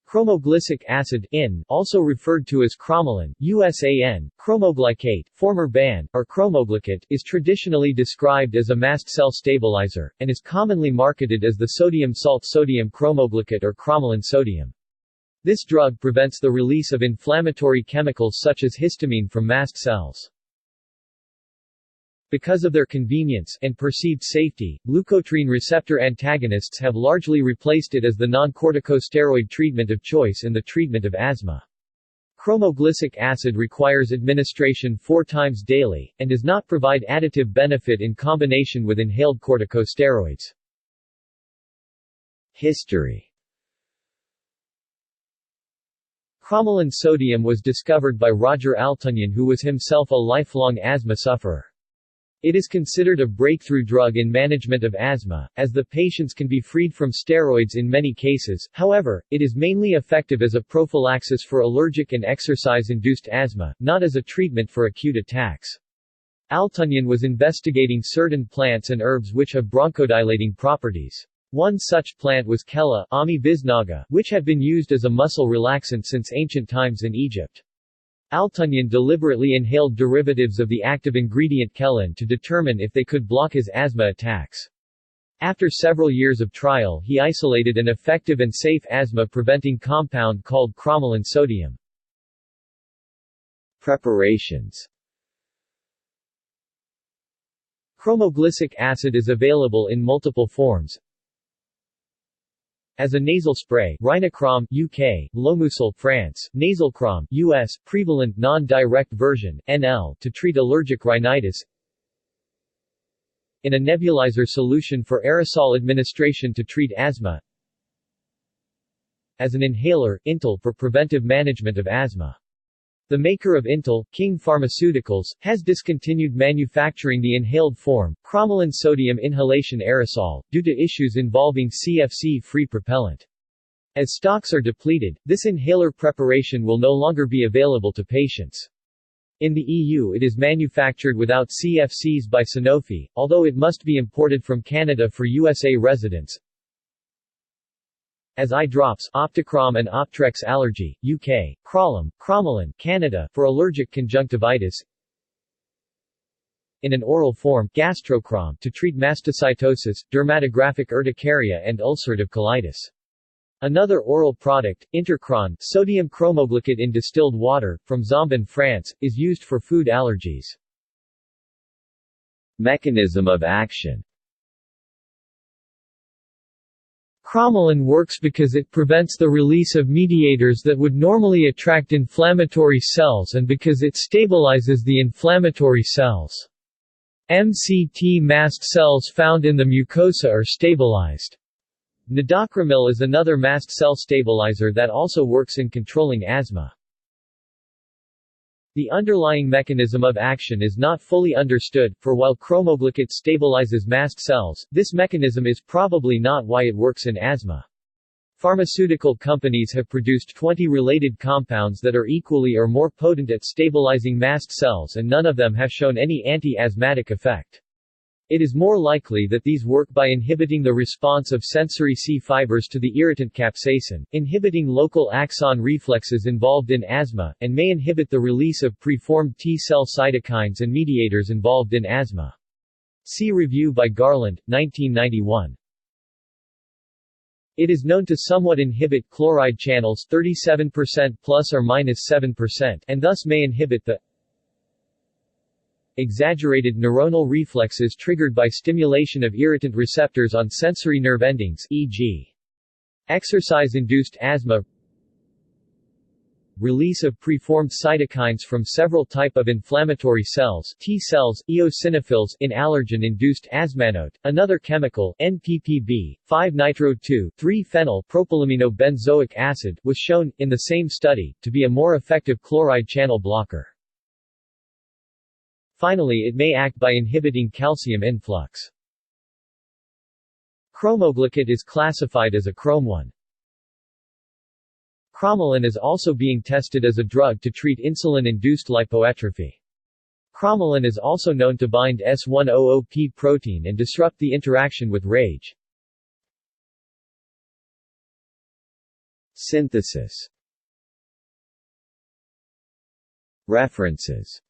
Cromoglicic acid (IN), also referred to as cromolyn, USAN, chromoglycate, former BAN, or chromoglicate, is traditionally described as a mast cell stabilizer, and is commonly marketed as the sodium salt sodium chromoglicate or cromolyn sodium. This drug prevents the release of inflammatory chemicals such as histamine from mast cells. Because of their convenience and perceived safety, leukotriene receptor antagonists have largely replaced it as the non-corticosteroid treatment of choice in the treatment of asthma. Cromoglicic acid requires administration 4 times daily, and does not provide additive benefit in combination with inhaled corticosteroids. History. Cromolyn sodium was discovered by Roger Altunyan, who was himself a lifelong asthma sufferer. It is considered a breakthrough drug in management of asthma, as the patients can be freed from steroids in many cases. However, it is mainly effective as a prophylaxis for allergic and exercise-induced asthma, not as a treatment for acute attacks. Altunyan was investigating certain plants and herbs which have bronchodilating properties. One such plant was Kella, Ami bisnaga, which had been used as a muscle relaxant since ancient times in Egypt. Altunyan deliberately inhaled derivatives of the active ingredient Kellan to determine if they could block his asthma attacks. After several years of trial, he isolated an effective and safe asthma-preventing compound called cromolyn sodium. Preparations. Cromoglicic acid is available in multiple forms. As a nasal spray, Rhinocrom, UK, Lomusol, France, Nasalcrom, US, prevalent non-direct version, NL, to treat allergic rhinitis. In a nebulizer solution for aerosol administration to treat asthma. As an inhaler, Intal, for preventive management of asthma. The maker of Intal, King Pharmaceuticals, has discontinued manufacturing the inhaled form, cromolyn sodium inhalation aerosol, due to issues involving CFC-free propellant. As stocks are depleted, this inhaler preparation will no longer be available to patients. In the EU it is manufactured without CFCs by Sanofi, although it must be imported from Canada for USA residents. As eye drops, Opticrom and Optrex Allergy, UK, Crolum, Cromolyn, Canada, for allergic conjunctivitis. In an oral form, Gastrocrom, to treat mastocytosis, dermatographic urticaria and ulcerative colitis. Another oral product, Intercron, sodium chromoglicate in distilled water, from Zombin, France, is used for food allergies. Mechanism of action. Cromolyn works because it prevents the release of mediators that would normally attract inflammatory cells and because it stabilizes the inflammatory cells. MCT mast cells found in the mucosa are stabilized. Nidocromil is another mast cell stabilizer that also works in controlling asthma. The underlying mechanism of action is not fully understood, for while chromoglicate stabilizes mast cells, this mechanism is probably not why it works in asthma. Pharmaceutical companies have produced 20 related compounds that are equally or more potent at stabilizing mast cells, and none of them have shown any anti-asthmatic effect. It is more likely that these work by inhibiting the response of sensory C fibers to the irritant capsaicin, inhibiting local axon reflexes involved in asthma, and may inhibit the release of preformed T-cell cytokines and mediators involved in asthma. See review by Garland, 1991. It is known to somewhat inhibit chloride channels 37% plus or minus 7%, and thus may inhibit the exaggerated neuronal reflexes triggered by stimulation of irritant receptors on sensory nerve endings, e.g. exercise-induced asthma, release of preformed cytokines from several type of inflammatory cells, T cells, eosinophils, in allergen-induced asthmanote, another chemical, NPPB, 5-nitro-2,3-phenyl-propylaminobenzoic acid, was shown, in the same study, to be a more effective chloride channel blocker. Finally, it may act by inhibiting calcium influx. Chromoglicate is classified as a Chrome-1. Cromolyn is also being tested as a drug to treat insulin-induced lipoatrophy. Cromolyn is also known to bind S100P protein and disrupt the interaction with RAGE. Synthesis. References